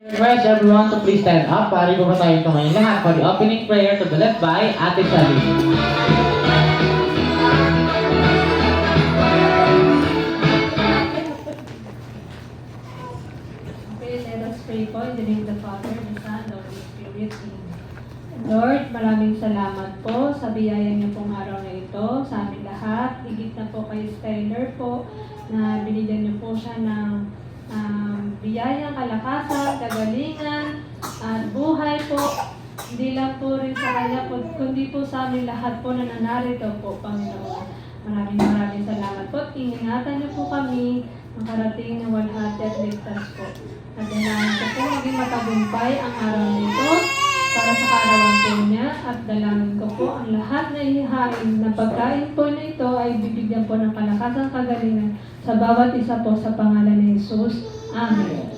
Request everyone to please stand up. Pari ko ba tayong tumayin lahat for the opening prayer to be led by Ate Sally. Okay, let us pray po in the name of the Father, the Son, and the Holy Spirit. Amen. Lord, maraming salamat po sa biyaya niyo pong araw na ito sa amin lahat. Higit na po kay Skyler po na binigyan niyo po siya ng biyayang kalakasan, kagalingan, at buhay po. Hindi lang po rin sa kanya po, kundi po sa amin lahat po na nanarito po, Panginoon. Maraming salamat po. Ingingatan niyo po kami makarating na walhati at ligtas po. At dalangin ko po maging matagumpay ang araw nito para sa kaarawan po niya. At dalangin ko po ang lahat na ihahain na pagkain po na ito ay bibigyan po ng kalakasan kagalingan sa bawat isa po sa pangalan ni Jesus. Amen.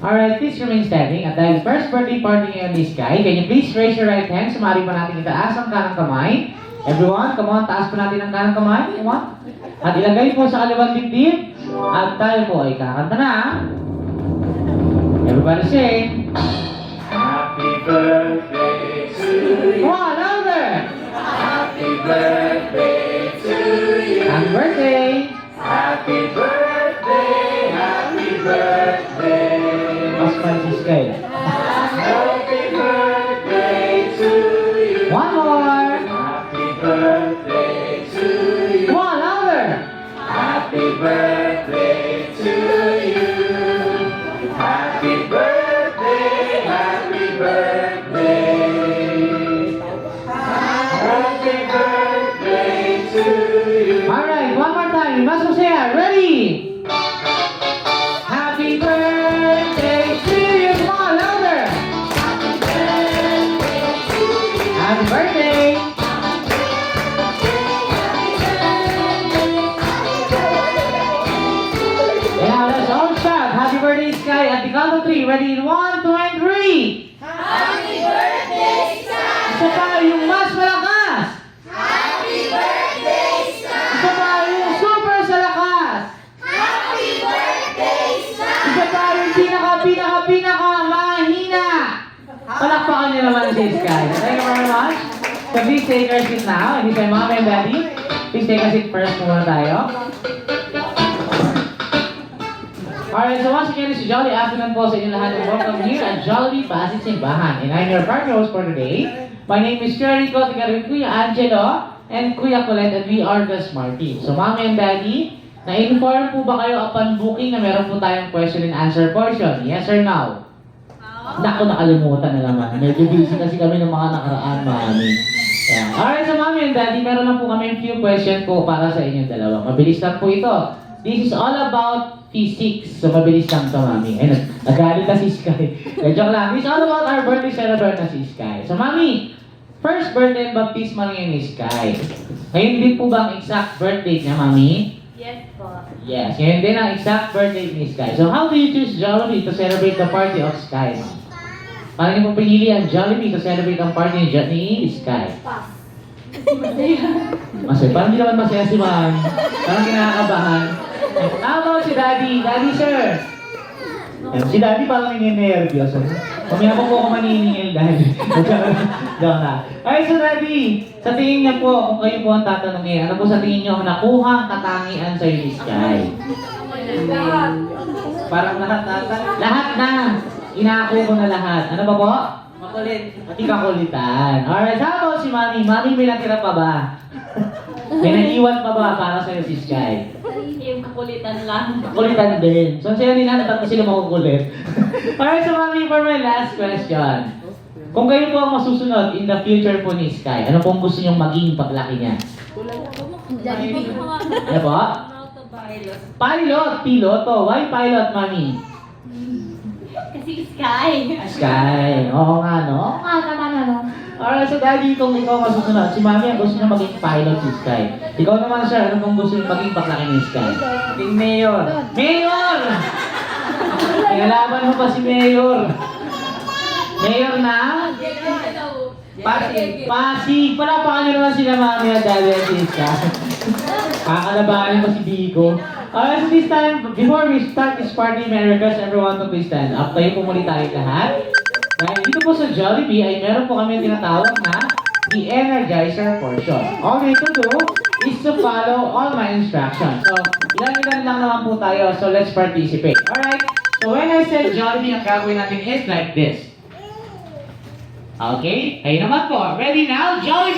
Alright, please remain standing. At dahil first birthday party ngayon ni Sky, can you please raise your right hand? Sumari pa natin itaas ang kanang kamay. Everyone, come on, taas pa natin ang kanang kamay. Come on. At ilagay po sa kaliwang dibdib. At tayo po ay kakanta na. Everybody sing. Happy birthday to you. Come on, louder. Happy birthday to you. Happy birthday. Happy birthday. Happy birthday. Mas Sky. Happy birthday to you. One more. Happy birthday to you. Come on, louder. Happy birthday to you. Happy birthday. Happy birthday. Happy birthday to you. Alright, one more time. You must say ready. Happy birthday to you. Come on, louder. Happy birthday. Yeah, let's all shout. Happy birthday, Sky. At the count of three. Ready in 1, 2, and 3. Happy birthday, Sky! Isa pa yung mas malakas. Happy birthday, Sky! Isa pa yung super sa lakas. Happy birthday, Sky! Isa pa yung pinaka mahina. Palakpakan niyo naman si Sky. Thank you very much. So please take our seat now. And if my mom and daddy, please take a seat first muna tayo. Alright, so once again, it's a jolly afternoon po sa inyo lahat and welcome here at Jollibee Pasig Simbahan. And I'm your partner host for today. My name is Kuya Rico, together with Kuya Angelo and Kuya Colette, and we are the Smart Team. So mama and daddy, na-inform po ba kayo upon booking na meron po tayong question and answer portion? Yes or no? Naku, nakalimutan na naman. Medyo busy kasi kami ng mga nakaraan, mami. Yeah. Alright, so mami and daddy, meron lang po kami few question po para sa inyong dalawa. Mabilis lang po ito. This is all about physics. So mabilis lang ito, mami. Ay, nagalit na si Sky. Joke lang. This is all about our birthday celebrant na si Sky. So mami, first birthday baptismal ngayon ni Sky. Ngayon din po ba ang exact birthday niya, mami? Yes po. Yes, ngayon din ang exact birthday ni Sky. So how do you choose Jollibee to celebrate the party of Sky, ma'am? Paano niyo po pinili ang Jollibee to celebrate ang party ni Sky? Pass. Masaya. Parang hindi naman masaya si ma'am. Parang kinakabahan. How about si Daddy? Daddy, sir. Si Daddy parang nininervyos. Pamina po ako maniningil, Daddy. Diyan na. Alright, so Daddy, sa tingin niya po, kung kayo po ang tatanungin, ano po sa tingin niyo nakuha ang katangian sa ni Sky? Parang lahat nata? Lahat na! Inaako ko na lahat. Ano ba po? Makulit. Pati kakulitan. Alright, how about si Mami? Mami, may natira pa ba? May naiwan pa ba para sa'yo si Sky? Yung kakulitan lang. Kulitan din. So, sila nila, natatlo sila makukulit. Alright, so Mami, for my last question. Kung kayo po ang masusunod in the future po ni Sky, ano pong gusto niyong maging paglaki niya? Ano po? Pilot, piloto. Why pilot, Mami? Kasi Sky. Sky. Oo nga, no? Oo nga naman, ano? Alright, so Daddy, kung ikaw masusunod, si Mami ang gusto niya maging pilot si Sky. Ikaw naman, sir, ano pong gusto niyo maging paglaki ni Sky? Maging mayor. Mayor! Pinalaban mo pa si Mayor. Mayor na? Pasig. Pasig! Palapakan niyo naman sila Mami at Daddy at si Sky. Kakalabahan mo si Biko. Alright, so this time, before we start this party, may I request everyone to please stand up. Tayo po muli tayo lahat. Dahil dito po sa Jollibee ay meron po kami tinatawag na the Energizer portion. All we need to do is to follow all my instructions. So, ilan-ilan lang naman po tayo. So, let's participate. Alright? So, when I said Jollibee, ang gagawin natin is like this. Okay? Ayun naman po. Ready now? Jollibee!